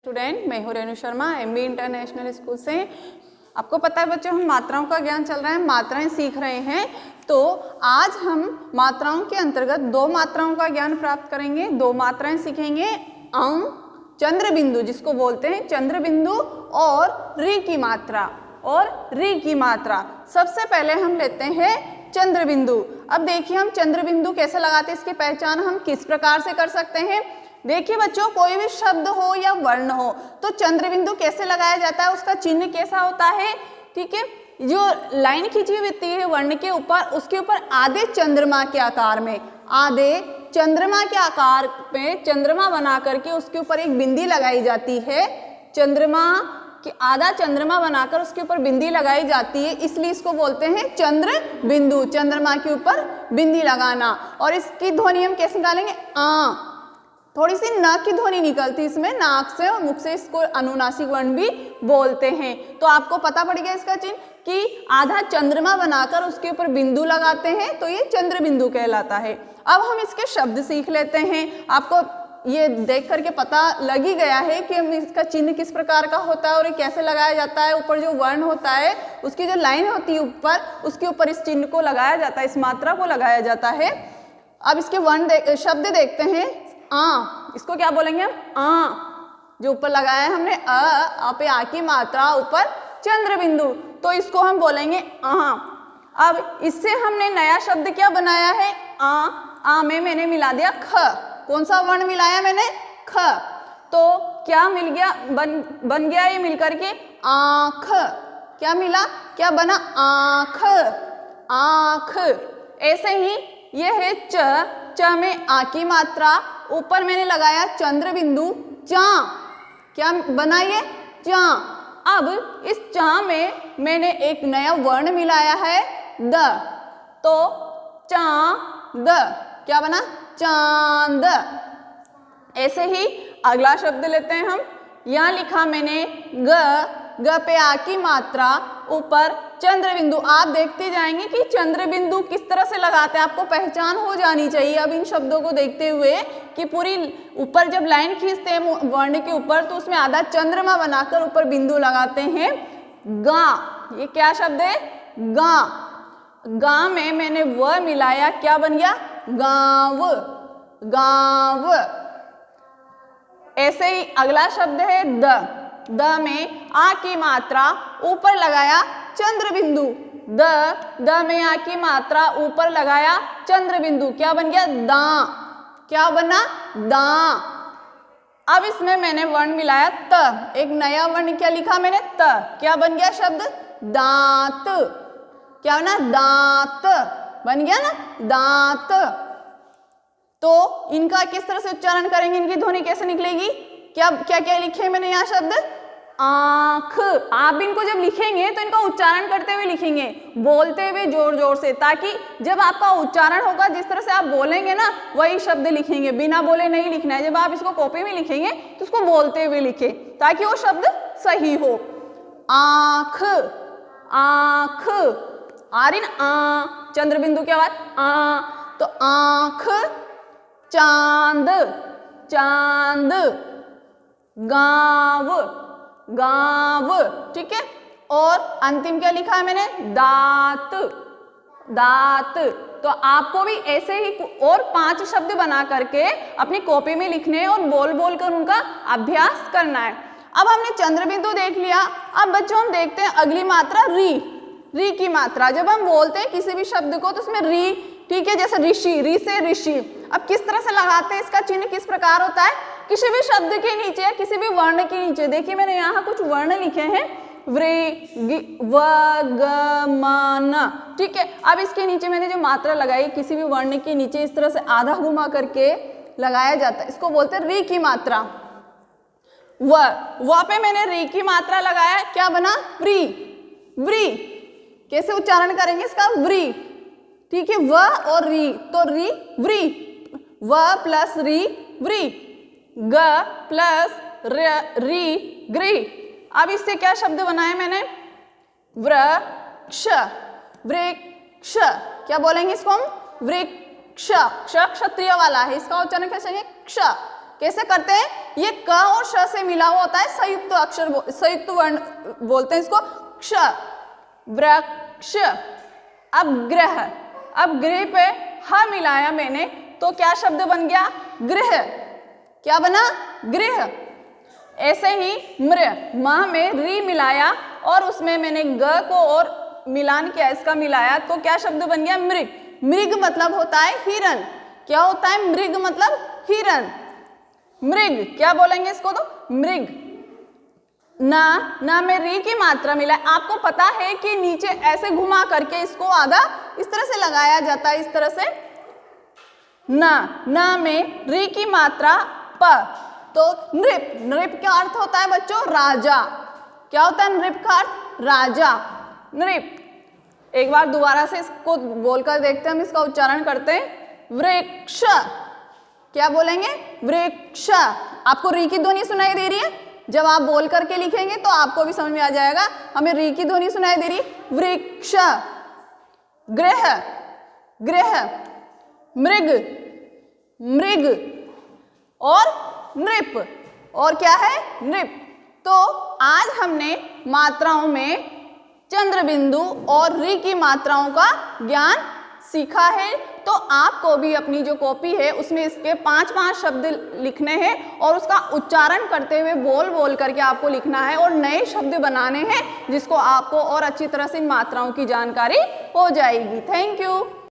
Student, मैं हूँ Renu Sharma MB international school से। आपको पता है बच्चों, हम मात्राओं का ज्ञान चल रहा है, मात्राएं सीख रहे हैं। तो आज हम मात्राओं के अंतर्गत दो मात्राओं का ज्ञान प्राप्त करेंगे। दो मात्राएं सीखेंगे, अंग, चंद्र बिंदु जिसको बोलते हैं चंद्र बिंदु, और री की मात्रा सबसे पहले हम लेते हैं चंद्र बिंदु। अब देखिए हम चंद्र बिंदु कैसे लगाते हैं, इसकी पहचान हम किस प्रकार से कर सकते हैं। देखिए बच्चों, कोई भी शब्द हो या वर्ण हो तो चंद्र बिंदु कैसे लगाया जाता है, उसका चिन्ह कैसा होता है। ठीक है, जो लाइन खींची होती है वर्ण के ऊपर, उसके ऊपर आधे चंद्रमा के आकार में, आधे चंद्रमा के आकार में चंद्रमा बना करके उसके ऊपर एक बिंदी लगाई जाती है। चंद्रमा कि आधा चंद्रमा बनाकर उसके ऊपर बिंदी लगाई जाती है, इसलिए इसको बोलते हैं चंद्र बिंदु, चंद्रमा के ऊपर बिंदी लगाना। और इसकी ध्वनि हम कैसे निकालेंगे, आ। थोड़ी सी न की ध्वनि निकलती इसमें, नाक से और मुख से, इसको अनुनासिक वर्ण भी बोलते हैं। तो आपको पता पड़ गया इसका चिन्ह कि आधा चंद्रमा बनाकर उसके ऊपर बिंदु लगाते हैं, तो ये चंद्र बिंदु कहलाता है। अब हम इसके शब्द सीख लेते हैं। आपको ये देख करके पता लग ही गया है कि हम इसका चिन्ह किस प्रकार का होता है और ये कैसे लगाया जाता है। ऊपर जो वर्ण होता है, उसकी जो लाइन होती है ऊपर, उसके ऊपर इस चिन्ह को लगाया जाता है, इस मात्रा को लगाया जाता है। अब इसके वर्ण शब्द देखते हैं। इसको क्या बोलेंगे हम, जो ऊपर लगाया है हमने अ पे आ की मात्रा, ऊपर चंद्र बिंदु, तो इसको हम बोलेंगे अब इससे हमने नया शब्द क्या बनाया है, आ में मैंने मिला दिया ख। कौन सा वर्ण मिलाया मैंने, ख। तो क्या मिल गया, बन गया ये मिलकर के आँख। क्या मिला, क्या बना, आँख, आँख। ऐसे ही ये है च में आ की मात्रा, ऊपर मैंने लगाया चंद्र बिंदु, चा। क्या बना ये, चा। अब इस चा में मैंने एक नया वर्ण मिलाया है, द, तो चांद। क्या बना, चांद। ऐसे ही अगला शब्द लेते हैं हम। यहाँ लिखा मैंने ग पे आ की मात्रा, ऊपर चंद्र बिंदु। आप देखते जाएंगे कि चंद्र बिंदु किस तरह से लगाते हैं, आपको पहचान हो जानी चाहिए अब इन शब्दों को देखते हुए कि पूरी ऊपर जब लाइन खींचते हैं वर्ण के ऊपर, तो उसमें आधा चंद्रमा बनाकर ऊपर बिंदु लगाते हैं। गा, ये क्या शब्द है, गा। गा में मैंने व मिलाया, क्या बन गया, गांव, गांव। ऐसे ही अगला शब्द है द में आ की मात्रा, ऊपर लगाया चंद्र बिंदु, द में आ की मात्रा, ऊपर लगाया चंद्र बिंदु। क्या बन गया, दा। क्या बना, दा। अब इसमें मैंने वर्ण मिलाया त, एक नया वर्ण क्या लिखा मैंने, त। क्या बन गया शब्द, दांत। क्या बना, दांत बन गया ना, दांत। तो इनका किस तरह से उच्चारण करेंगे, इनकी ध्वनि कैसे निकलेगी, क्या क्या क्या लिखे मैंने यहाँ शब्द, आँख। आप इनको जब लिखेंगे तो इनका उच्चारण करते हुए लिखेंगे, बोलते हुए जोर जोर से, ताकि जब आपका उच्चारण होगा जिस तरह से आप बोलेंगे ना, वही शब्द लिखेंगे, बिना बोले नहीं लिखना है। जब आप इसको कॉपी में लिखेंगे तो उसको बोलते हुए लिखे, ताकि वो शब्द सही हो। आँख, आँख, आ रही ना, चंद्र बिंदु की आवाज आ, तो आँख। चांद, चांद। गांव, गांव। ठीक है, और अंतिम क्या लिखा है मैंने, दांत, दांत। तो आपको भी ऐसे ही और 5 शब्द बना करके अपनी कॉपी में लिखने और बोल बोल कर उनका अभ्यास करना है। अब हमने चंद्र बिंदु देख लिया। अब बच्चों हम देखते हैं अगली मात्रा, री की मात्रा। जब हम बोलते हैं किसी भी शब्द को तो उसमें री, ठीक है, जैसे ऋषि, री से ऋषि। अब किस तरह से लगाते हैं, इसका चिन्ह किस प्रकार होता है, किसी भी शब्द के नीचे या किसी भी वर्ण के नीचे, देखिए मैंने यहाँ कुछ वर्ण लिखे हैं, व्रे, व, ग, म, न। ठीक है, अब इसके नीचे मैंने जो मात्रा लगाई, किसी भी वर्ण के नीचे इस तरह से आधा घुमा करके लगाया जाता है, इसको बोलते हैं री की मात्रा। व पे मैंने री की मात्रा लगाया, क्या बना, व्री, व्री। कैसे उच्चारण करेंगे इसका, व्री। ठीक है, व और री, तो री, व्री, व प्लस री, व्री, ग प्लस री, ग्री। अब इससे क्या शब्द बनाए मैंने, वृक्ष, वृक्ष। क्या बोलेंगे इसको हम, वृक्ष। क्ष क्षत्रिय वाला है, इसका उच्चारण कैसे, क्ष। कैसे करते हैं, ये क और श से मिला हुआ होता है संयुक्त अक्षर, संयुक्त वर्ण बोलते हैं इसको, क्ष, वृक्ष। अब ग्रह, अब गृह पे ह मिलाया मैंने तो क्या शब्द बन गया, गृह। क्या बना, गृह। ऐसे ही मृ, म में री मिलाया और उसमें मैंने ग को और मिलान किया, इसका मिलाया तो क्या शब्द बन गया, मृग। मृग मतलब होता है हिरन। क्या होता है, मृग मतलब हिरन। मृग क्या बोलेंगे इसको, तो मृग। ना में री की मात्रा मिला। आपको पता है कि नीचे ऐसे घुमा करके इसको आधा इस तरह से लगाया जाता है, इस तरह से। ना में री की मात्रा प, तो नृप। नृप का अर्थ होता है बच्चों राजा। क्या होता है नृप का अर्थ, राजा, नृप। एक बार दोबारा से इसको बोलकर देखते हैं, हम इसका उच्चारण करते हैं, वृक्ष। क्या बोलेंगे, वृक्ष। आपको री की ध्वनि सुनाई दे रही है, जब आप बोल करके लिखेंगे तो आपको भी समझ में आ जाएगा। हमें री की ध्वनि सुनाई दे रही, वृक्ष। ग्रह, ग्रह, मृग, मृग और नृप। और क्या है, नृप। तो आज हमने मात्राओं में चंद्र बिंदु और री की मात्राओं का ज्ञान सीखा है। तो आपको भी अपनी जो कॉपी है उसमें इसके 5-5 शब्द लिखने हैं और उसका उच्चारण करते हुए बोल बोल करके आपको लिखना है और नए शब्द बनाने हैं, जिसको आपको और अच्छी तरह से इन मात्राओं की जानकारी हो जाएगी। Thank you.